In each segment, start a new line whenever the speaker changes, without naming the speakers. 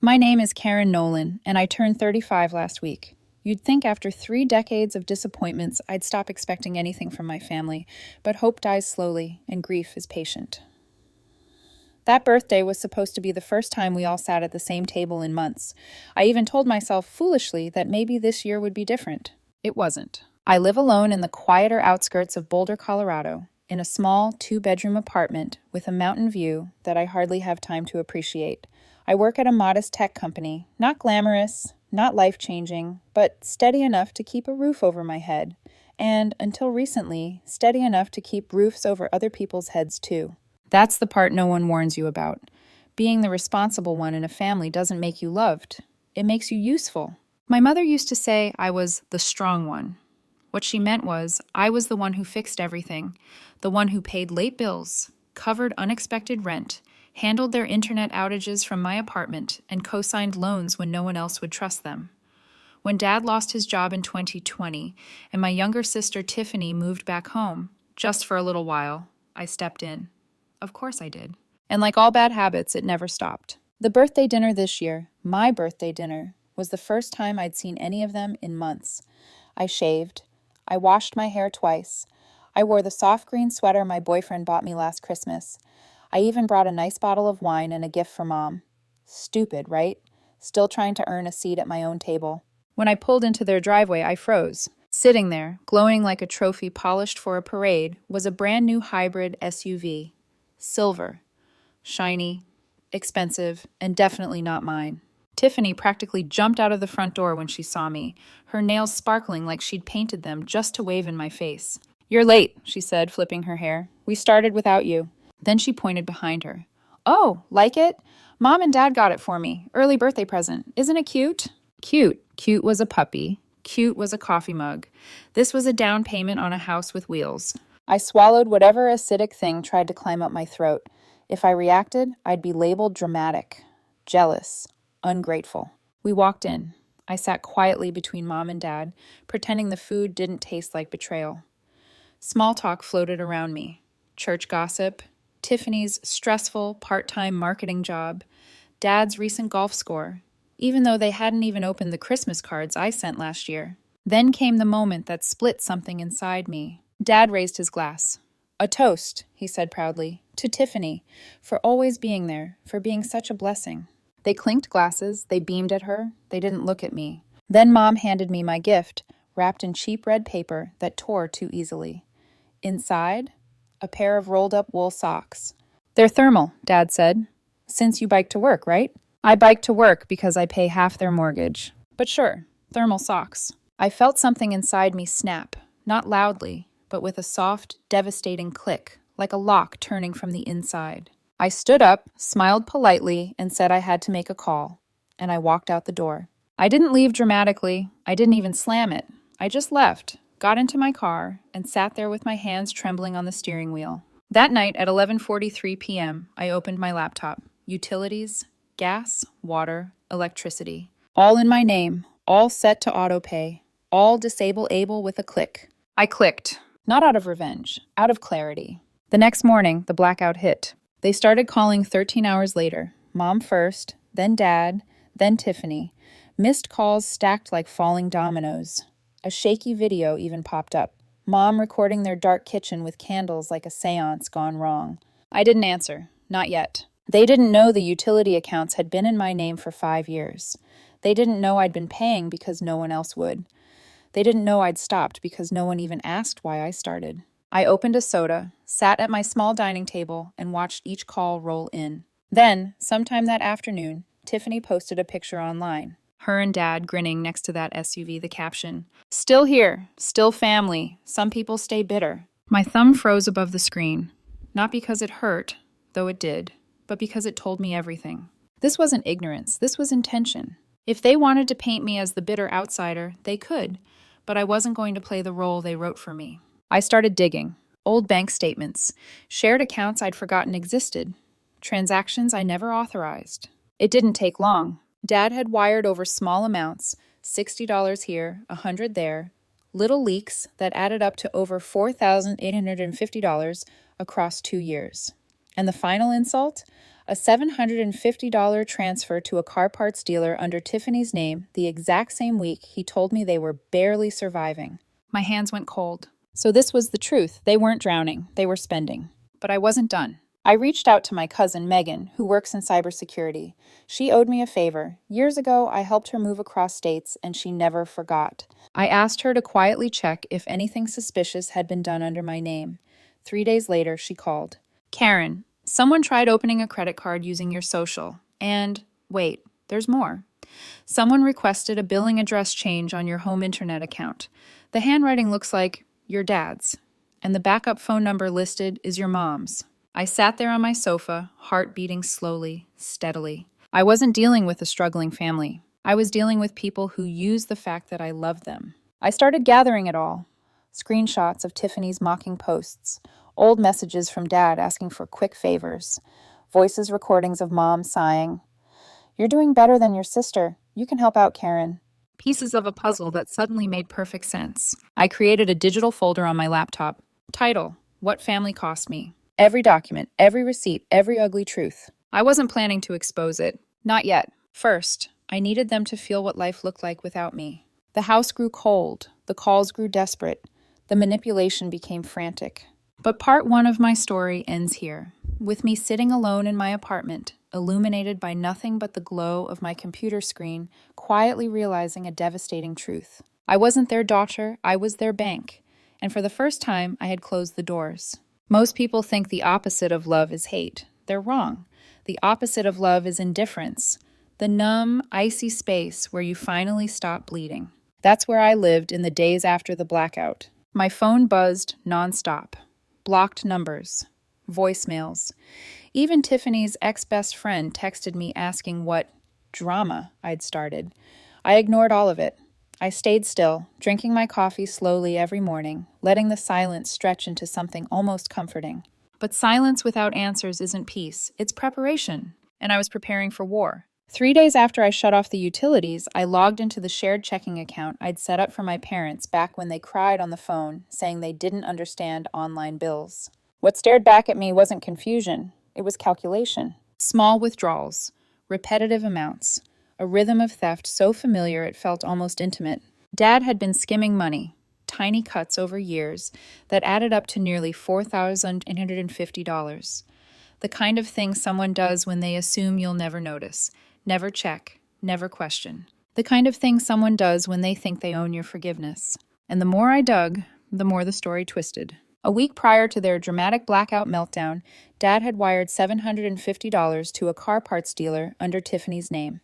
My name is Karen Nolan, and I turned 35 last week. You'd think after 3 decades of disappointments, I'd stop expecting anything from my family, but hope dies slowly, and grief is patient. That birthday was supposed to be the first time we all sat at the same table in months. I even told myself foolishly that maybe this year would be different. It wasn't. I live alone in the quieter outskirts of Boulder, Colorado, in a small 2-bedroom apartment with a mountain view that I hardly have time to appreciate. I work at a modest tech company, not glamorous, not life-changing, but steady enough to keep a roof over my head, and, until recently, steady enough to keep roofs over other people's heads too. That's the part no one warns you about. Being the responsible one in a family doesn't make you loved. It makes you useful. My mother used to say I was the strong one. What she meant was I was the one who fixed everything, the one who paid late bills, covered unexpected rent, handled their internet outages from my apartment, and co-signed loans when no one else would trust them. When Dad lost his job in 2020 and my younger sister Tiffany moved back home, just for a little while, I stepped in. Of course I did. And like all bad habits, it never stopped. The birthday dinner this year, my birthday dinner, was the first time I'd seen any of them in months. I shaved. I washed my hair twice. I wore the soft green sweater my boyfriend bought me last Christmas. I even brought a nice bottle of wine and a gift for Mom. Stupid, right? Still trying to earn a seat at my own table. When I pulled into their driveway, I froze. Sitting there, glowing like a trophy polished for a parade, was a brand new hybrid SUV. Silver. Shiny, expensive, and definitely not mine. Tiffany practically jumped out of the front door when she saw me, her nails sparkling like she'd painted them just to wave in my face. "You're late," she said, flipping her hair. "We started without you." Then she pointed behind her. "Oh, like it? Mom and Dad got it for me. Early birthday present. Isn't it cute?" Cute. Cute was a puppy. Cute was a coffee mug. This was a down payment on a house with wheels. I swallowed whatever acidic thing tried to climb up my throat. If I reacted, I'd be labeled dramatic, jealous, ungrateful. We walked in. I sat quietly between Mom and Dad, pretending the food didn't taste like betrayal. Small talk floated around me. Church gossip, Tiffany's stressful part-time marketing job, Dad's recent golf score, even though they hadn't even opened the Christmas cards I sent last year. Then came the moment that split something inside me. Dad raised his glass. "A toast," he said proudly, "to Tiffany, for always being there, for being such a blessing." They clinked glasses, they beamed at her, they didn't look at me. Then Mom handed me my gift, wrapped in cheap red paper that tore too easily. Inside, a pair of rolled-up wool socks. "They're thermal," Dad said. "Since you bike to work, right?" "I bike to work because I pay half their mortgage. But sure, thermal socks." I felt something inside me snap, not loudly, but with a soft, devastating click, like a lock turning from the inside. I stood up, smiled politely, and said I had to make a call, and I walked out the door. I didn't leave dramatically. I didn't even slam it. I just left, got into my car, and sat there with my hands trembling on the steering wheel. That night at 11:43 p.m., I opened my laptop. Utilities, gas, water, electricity. All in my name, all set to autopay, all disable-able with a click. I clicked. Not out of revenge, out of clarity. The next morning, the blackout hit. They started calling 13 hours later. Mom first, then Dad, then Tiffany. Missed calls stacked like falling dominoes. A shaky video even popped up. Mom recording their dark kitchen with candles like a seance gone wrong. I didn't answer. Not yet. They didn't know the utility accounts had been in my name for 5 years. They didn't know I'd been paying because no one else would. They didn't know I'd stopped because no one even asked why I started. I opened a soda, sat at my small dining table, and watched each call roll in. Then, sometime that afternoon, Tiffany posted a picture online. Her and Dad grinning next to that SUV, the caption, "Still here, still family. Some people stay bitter." My thumb froze above the screen. Not because it hurt, though it did, but because it told me everything. This wasn't ignorance, this was intention. If they wanted to paint me as the bitter outsider, they could, but I wasn't going to play the role they wrote for me. I started digging. Old bank statements, shared accounts I'd forgotten existed, transactions I never authorized. It didn't take long. Dad had wired over small amounts, $60 here, $100 there, little leaks that added up to over $4,850 across 2 years. And the final insult? A $750 transfer to a car parts dealer under Tiffany's name the exact same week he told me they were barely surviving. My hands went cold. So this was the truth. They weren't drowning, they were spending. But I wasn't done. I reached out to my cousin Megan, who works in cybersecurity. She owed me a favor. Years ago, I helped her move across states, and she never forgot. I asked her to quietly check if anything suspicious had been done under my name. 3 days later, she called. Karen, someone tried opening a credit card using your social. And, wait, there's more. Someone requested a billing address change on your home internet account. The handwriting looks like your dad's, and the backup phone number listed is your mom's. I sat there on my sofa, heart beating slowly, steadily. I wasn't dealing with a struggling family. I was dealing with people who used the fact that I loved them. I started gathering it all. Screenshots of Tiffany's mocking posts, old messages from Dad asking for quick favors, voices recordings of Mom sighing, "You're doing better than your sister. You can help out Karen." Pieces of a puzzle that suddenly made perfect sense. I created a digital folder on my laptop. Title: What Family Cost Me. Every document, every receipt, every ugly truth. I wasn't planning to expose it. Not yet. First, I needed them to feel what life looked like without me. The house grew cold. The calls grew desperate. The manipulation became frantic. But part one of my story ends here, with me sitting alone in my apartment, illuminated by nothing but the glow of my computer screen, quietly realizing a devastating truth. I wasn't their daughter, I was their bank. And for the first time, I had closed the doors. Most people think the opposite of love is hate. They're wrong. The opposite of love is indifference. The numb, icy space where you finally stop bleeding. That's where I lived in the days after the blackout. My phone buzzed nonstop. Blocked numbers. Voicemails. Even Tiffany's ex-best friend texted me asking what drama I'd started. I ignored all of it. I stayed still, drinking my coffee slowly every morning, letting the silence stretch into something almost comforting. But silence without answers isn't peace, it's preparation. And I was preparing for war. 3 days after I shut off the utilities, I logged into the shared checking account I'd set up for my parents back when they cried on the phone, saying they didn't understand online bills. What stared back at me wasn't confusion, it was calculation. Small withdrawals, repetitive amounts, a rhythm of theft so familiar it felt almost intimate. Dad had been skimming money, tiny cuts over years that added up to nearly $4,850. The kind of thing someone does when they assume you'll never notice, never check, never question. The kind of thing someone does when they think they own your forgiveness. And the more I dug, the more the story twisted. A week prior to their dramatic blackout meltdown, Dad had wired $750 to a car parts dealer under Tiffany's name.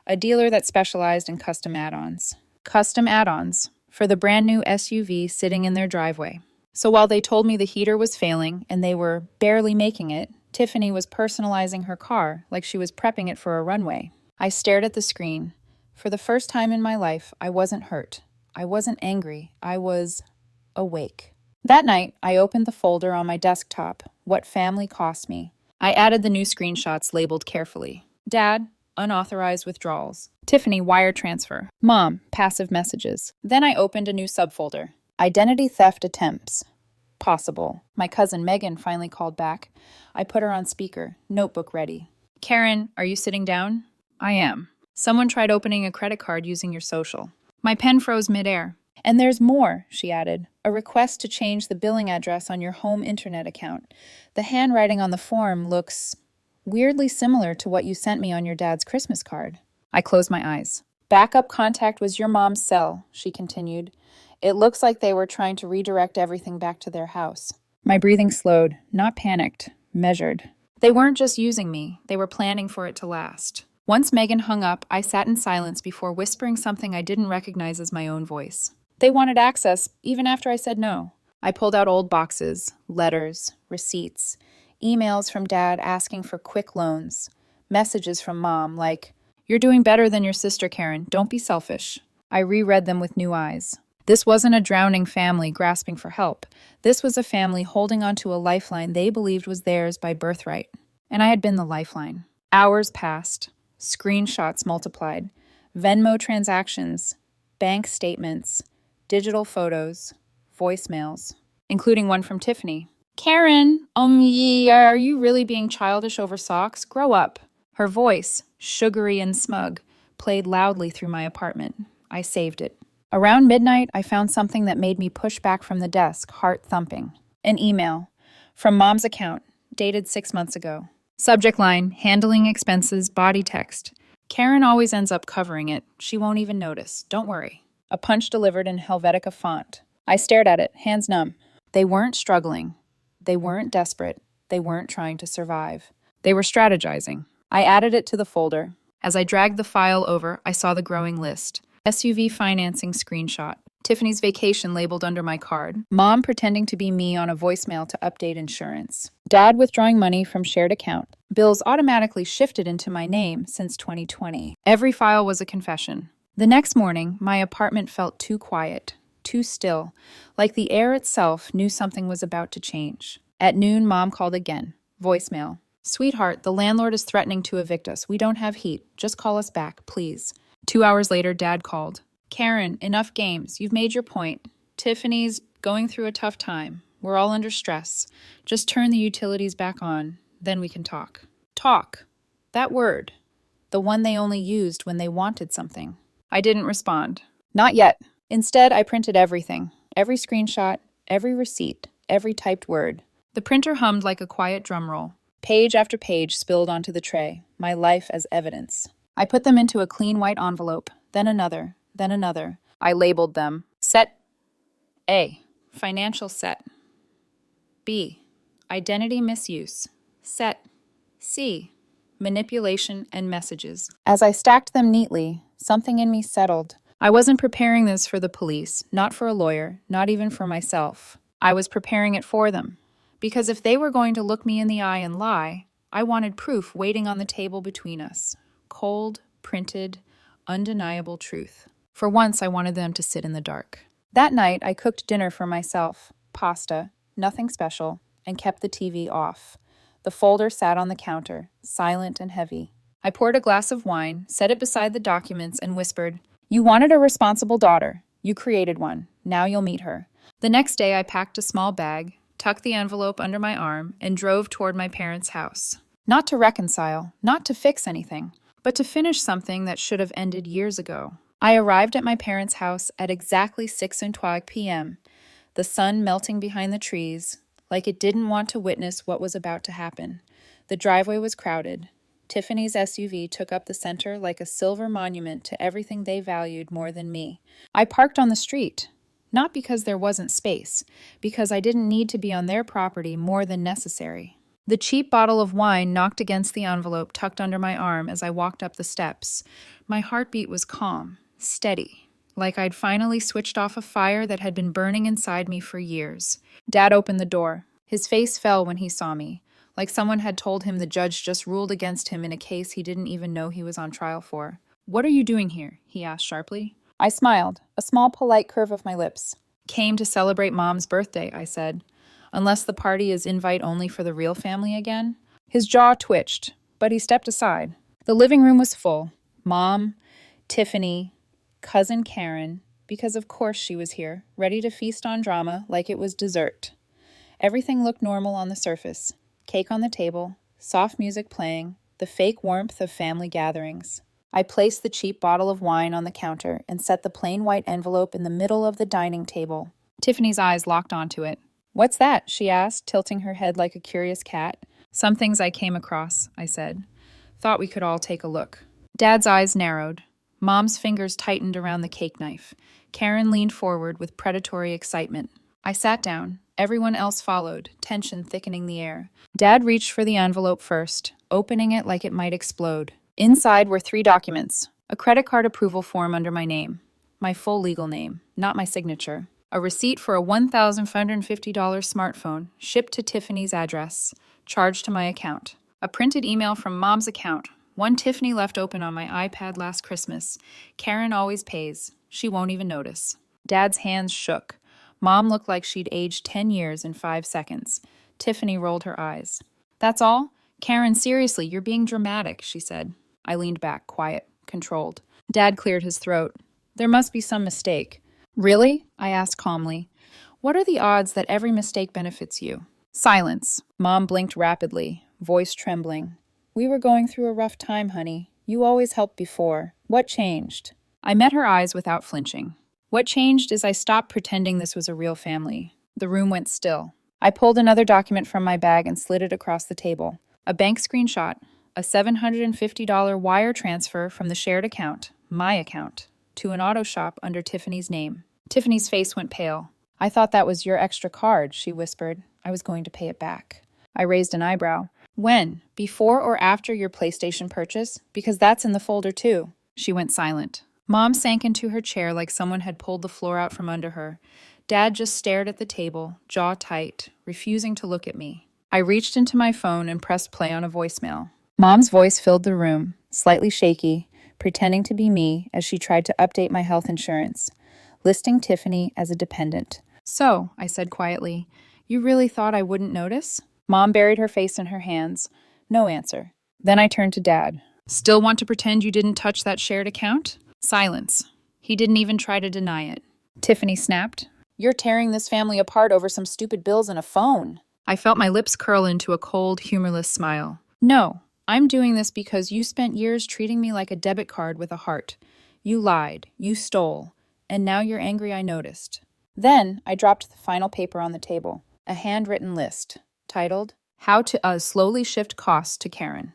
A dealer that specialized in custom add-ons. Custom add-ons for the brand new SUV sitting in their driveway. So while they told me the heater was failing and they were barely making it, Tiffany was personalizing her car like she was prepping it for a runway. I stared at the screen. For the first time in my life, I wasn't hurt. I wasn't angry. I was awake. That night, I opened the folder on my desktop, What Family Cost Me. I added the new screenshots labeled carefully. Dad, unauthorized withdrawals. Tiffany, wire transfer. Mom, passive messages. Then I opened a new subfolder. Identity theft attempts. Possible. My cousin Megan finally called back. I put her on speaker, notebook ready. Karen, are you sitting down? I am. Someone tried opening a credit card using your social. My pen froze midair. And there's more, she added. A request to change the billing address on your home internet account. The handwriting on the form looks weirdly similar to what you sent me on your dad's Christmas card. I closed my eyes. Backup contact was your mom's cell, she continued. It looks like they were trying to redirect everything back to their house. My breathing slowed, not panicked, measured. They weren't just using me, they were planning for it to last. Once Megan hung up, I sat in silence before whispering something I didn't recognize as my own voice. They wanted access, even after I said no. I pulled out old boxes, letters, receipts, emails from Dad asking for quick loans, messages from Mom like, "You're doing better than your sister, Karen. Don't be selfish." I reread them with new eyes. This wasn't a drowning family grasping for help. This was a family holding onto a lifeline they believed was theirs by birthright. And I had been the lifeline. Hours passed. Screenshots multiplied. Venmo transactions. Bank statements. Digital photos. Voicemails. Including one from Tiffany. Karen, are you really being childish over socks? Grow up. Her voice, sugary and smug, played loudly through my apartment. I saved it. Around midnight, I found something that made me push back from the desk, heart thumping. An email from Mom's account, dated 6 months ago. Subject line, handling expenses, body text. Karen always ends up covering it. She won't even notice. Don't worry. A punch delivered in Helvetica font. I stared at it, hands numb. They weren't struggling. They weren't desperate. They weren't trying to survive. They were strategizing. I added it to the folder. As I dragged the file over, I saw the growing list. SUV financing screenshot. Tiffany's vacation labeled under my card. Mom pretending to be me on a voicemail to update insurance. Dad withdrawing money from shared account. Bills automatically shifted into my name since 2020. Every file was a confession. The next morning, my apartment felt too quiet, too still, like the air itself knew something was about to change. At noon, Mom called again. Voicemail. Sweetheart, the landlord is threatening to evict us. We don't have heat. Just call us back, please. 2 hours later, Dad called. Karen, enough games. You've made your point. Tiffany's going through a tough time. We're all under stress. Just turn the utilities back on. Then we can talk. Talk. That word. The one they only used when they wanted something. I didn't respond. Not yet. Instead, I printed everything. Every screenshot, every receipt, every typed word. The printer hummed like a quiet drum roll. Page after page spilled onto the tray, my life as evidence. I put them into a clean white envelope, then another, then another. I labeled them. Set A. Financial set. B. Identity misuse. Set C. Manipulation and messages. As I stacked them neatly, something in me settled. I wasn't preparing this for the police, not for a lawyer, not even for myself. I was preparing it for them. Because if they were going to look me in the eye and lie, I wanted proof waiting on the table between us. Cold, printed, undeniable truth. For once, I wanted them to sit in the dark. That night, I cooked dinner for myself. Pasta, nothing special, and kept the TV off. The folder sat on the counter, silent and heavy. I poured a glass of wine, set it beside the documents, and whispered, "You wanted a responsible daughter. You created one. Now you'll meet her." The next day, I packed a small bag, tucked the envelope under my arm, and drove toward my parents' house. Not to reconcile, not to fix anything, but to finish something that should have ended years ago. I arrived at my parents' house at exactly 6:20 p.m., the sun melting behind the trees, like it didn't want to witness what was about to happen. The driveway was crowded. Tiffany's SUV took up the center like a silver monument to everything they valued more than me. I parked on the street, not because there wasn't space, because I didn't need to be on their property more than necessary. The cheap bottle of wine knocked against the envelope tucked under my arm as I walked up the steps. My heartbeat was calm, steady, like I'd finally switched off a fire that had been burning inside me for years. Dad opened the door. His face fell when he saw me, like someone had told him the judge just ruled against him in a case he didn't even know he was on trial for. "What are you doing here?" he asked sharply. I smiled, a small polite curve of my lips. "Came to celebrate Mom's birthday," I said. "Unless the party is invite only for the real family again?" His jaw twitched, but he stepped aside. The living room was full. Mom, Tiffany, cousin Karen, because of course she was here, ready to feast on drama like it was dessert. Everything looked normal on the surface. Cake on the table, soft music playing, the fake warmth of family gatherings. I placed the cheap bottle of wine on the counter and set the plain white envelope in the middle of the dining table. Tiffany's eyes locked onto it. "What's that?" she asked, tilting her head like a curious cat. "Some things I came across," I said. "Thought we could all take a look." Dad's eyes narrowed. Mom's fingers tightened around the cake knife. Karen leaned forward with predatory excitement. I sat down. Everyone else followed, tension thickening the air. Dad reached for the envelope first, opening it like it might explode. Inside were 3 documents. A credit card approval form under my name. My full legal name, not my signature. A receipt for a $1,550 smartphone, shipped to Tiffany's address, charged to my account. A printed email from Mom's account. One Tiffany left open on my iPad last Christmas. Karen always pays. She won't even notice. Dad's hands shook. Mom looked like she'd aged 10 years in 5 seconds. Tiffany rolled her eyes. "That's all? Karen, seriously, you're being dramatic," she said. I leaned back, quiet, controlled. Dad cleared his throat. "There must be some mistake." "Really?" I asked calmly. "What are the odds that every mistake benefits you? Silence. Mom blinked rapidly, voice trembling. We were going through a rough time, honey. You always helped before. What changed? I met her eyes without flinching. What changed is I stopped pretending this was a real family. The room went still. I pulled another document from my bag and slid it across the table. A bank screenshot, a $750 wire transfer from the shared account, my account, to an auto shop under Tiffany's name. Tiffany's face went pale. I thought that was your extra card, she whispered. I was going to pay it back. I raised an eyebrow. When? Before or after your PlayStation purchase? Because that's in the folder too. She went silent. Mom sank into her chair like someone had pulled the floor out from under her. Dad just stared at the table, jaw tight, refusing to look at me. I reached into my phone and pressed play on a voicemail. Mom's voice filled the room, slightly shaky, pretending to be me as she tried to update my health insurance, listing Tiffany as a dependent. So, I said quietly, you really thought I wouldn't notice? Mom buried her face in her hands. No answer. Then I turned to Dad. Still want to pretend you didn't touch that shared account? Silence. He didn't even try to deny it. Tiffany snapped. You're tearing this family apart over some stupid bills and a phone. I felt my lips curl into a cold, humorless smile. No, I'm doing this because you spent years treating me like a debit card with a heart. You lied, you stole, and now you're angry I noticed. Then I dropped the final paper on the table, a handwritten list, titled, How to Slowly Shift Costs to Karen.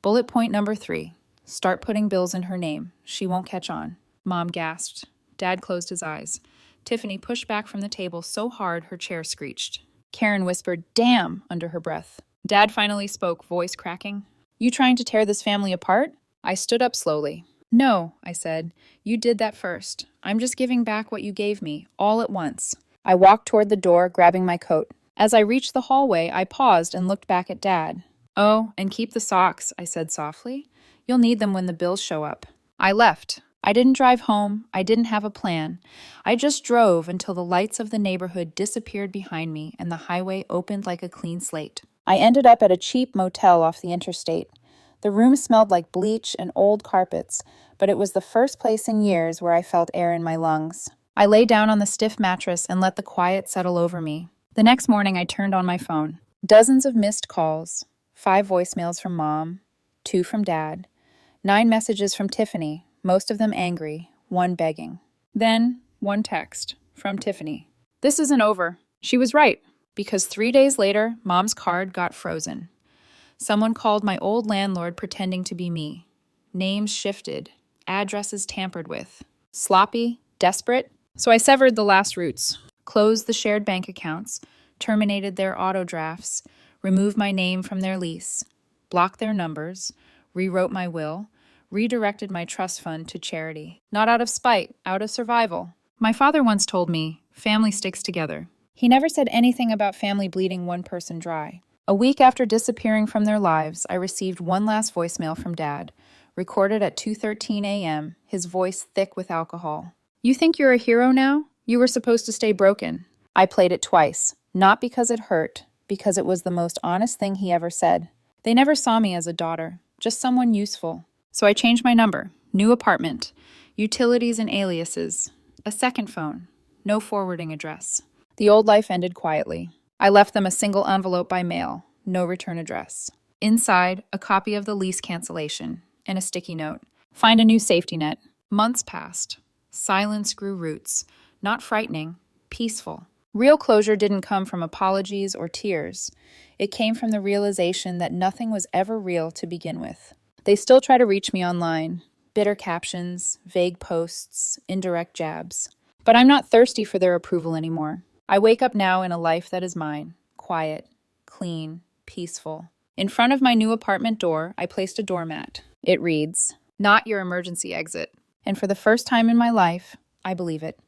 Bullet point number 3, start putting bills in her name. She won't catch on. Mom gasped. Dad closed his eyes. Tiffany pushed back from the table so hard her chair screeched. Karen whispered, damn, under her breath. Dad finally spoke, voice cracking. You trying to tear this family apart? I stood up slowly. No, I said. You did that first. I'm just giving back what you gave me, all at once. I walked toward the door, grabbing my coat. As I reached the hallway, I paused and looked back at Dad. Oh, and keep the socks, I said softly. You'll need them when the bills show up. I left. I didn't drive home. I didn't have a plan. I just drove until the lights of the neighborhood disappeared behind me and the highway opened like a clean slate. I ended up at a cheap motel off the interstate. The room smelled like bleach and old carpets, but it was the first place in years where I felt air in my lungs. I lay down on the stiff mattress and let the quiet settle over me. The next morning, I turned on my phone. Dozens of missed calls, 5 voicemails from Mom, 2 from Dad, 9 messages from Tiffany, most of them angry, 1 begging. Then, 1 text from Tiffany. This isn't over. She was right, because 3 days later, Mom's card got frozen. Someone called my old landlord pretending to be me. Names shifted, addresses tampered with. Sloppy, desperate. So I severed the last routes, closed the shared bank accounts, terminated their auto drafts, removed my name from their lease, blocked their numbers, rewrote my will, redirected my trust fund to charity. Not out of spite, out of survival. My father once told me, family sticks together. He never said anything about family bleeding one person dry. A week after disappearing from their lives, I received one last voicemail from Dad, recorded at 2:13 a.m., his voice thick with alcohol. You think you're a hero now? You were supposed to stay broken. I played it twice, not because it hurt, because it was the most honest thing he ever said. They never saw me as a daughter, just someone useful. So I changed my number, new apartment, utilities and aliases, a second phone, no forwarding address. The old life ended quietly. I left them a single envelope by mail, no return address. Inside, a copy of the lease cancellation and a sticky note. Find a new safety net. Months passed. Silence grew roots. Not frightening, peaceful. Real closure didn't come from apologies or tears. It came from the realization that nothing was ever real to begin with. They still try to reach me online. Bitter captions, vague posts, indirect jabs. But I'm not thirsty for their approval anymore. I wake up now in a life that is mine. Quiet, clean, peaceful. In front of my new apartment door, I placed a doormat. It reads, "Not your emergency exit." And for the first time in my life, I believe it.